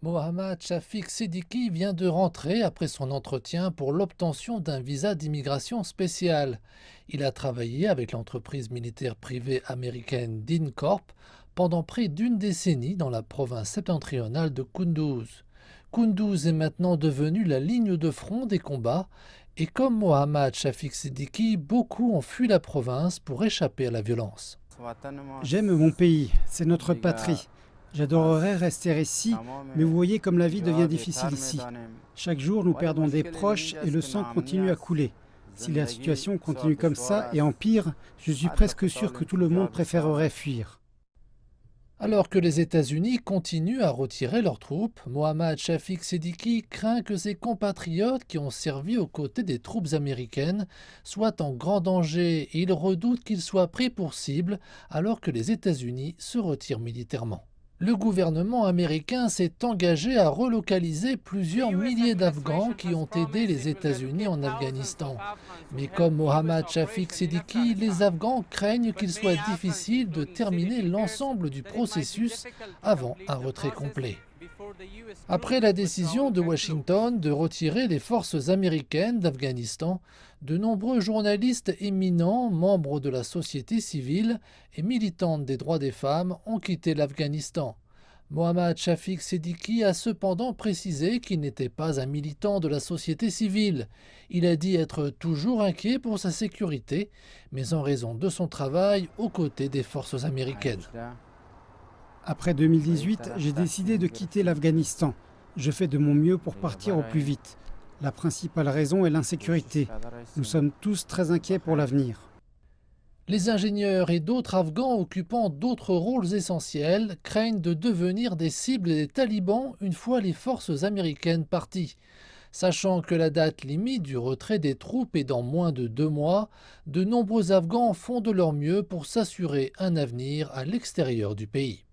Mohammad Shafik Siddiqui vient de rentrer après son entretien pour l'obtention d'un visa d'immigration spécial. Il a travaillé avec l'entreprise militaire privée américaine DynCorp pendant près d'une décennie dans la province septentrionale de Kunduz. Kunduz est maintenant devenue la ligne de front des combats et comme Mohammad Shafik Siddiqui, beaucoup ont fui la province pour échapper à la violence. J'aime mon pays, c'est notre patrie. J'adorerais rester ici, mais vous voyez comme la vie devient difficile ici. Chaque jour, nous perdons des proches et le sang continue à couler. Si la situation continue comme ça et empire, je suis presque sûr que tout le monde préférerait fuir. Alors que les États-Unis continuent à retirer leurs troupes, Mohammad Shafik Siddiqui craint que ses compatriotes qui ont servi aux côtés des troupes américaines soient en grand danger et il redoute qu'ils soient pris pour cible alors que les États-Unis se retirent militairement. Le gouvernement américain s'est engagé à relocaliser plusieurs milliers d'Afghans qui ont aidé les États-Unis en Afghanistan. Mais comme Mohammad Shafik Siddiqui, les Afghans craignent qu'il soit difficile de terminer l'ensemble du processus avant un retrait complet. Après la décision de Washington de retirer les forces américaines d'Afghanistan, de nombreux journalistes éminents, membres de la société civile et militantes des droits des femmes ont quitté l'Afghanistan. Mohammad Shafik Siddiqui a cependant précisé qu'il n'était pas un militant de la société civile. Il a dit être toujours inquiet pour sa sécurité, mais en raison de son travail aux côtés des forces américaines. Après 2018, j'ai décidé de quitter l'Afghanistan. Je fais de mon mieux pour partir au plus vite. La principale raison est l'insécurité. Nous sommes tous très inquiets pour l'avenir. Les ingénieurs et d'autres Afghans occupant d'autres rôles essentiels craignent de devenir des cibles des talibans une fois les forces américaines parties. Sachant que la date limite du retrait des troupes est dans moins de 2 mois, de nombreux Afghans font de leur mieux pour s'assurer un avenir à l'extérieur du pays.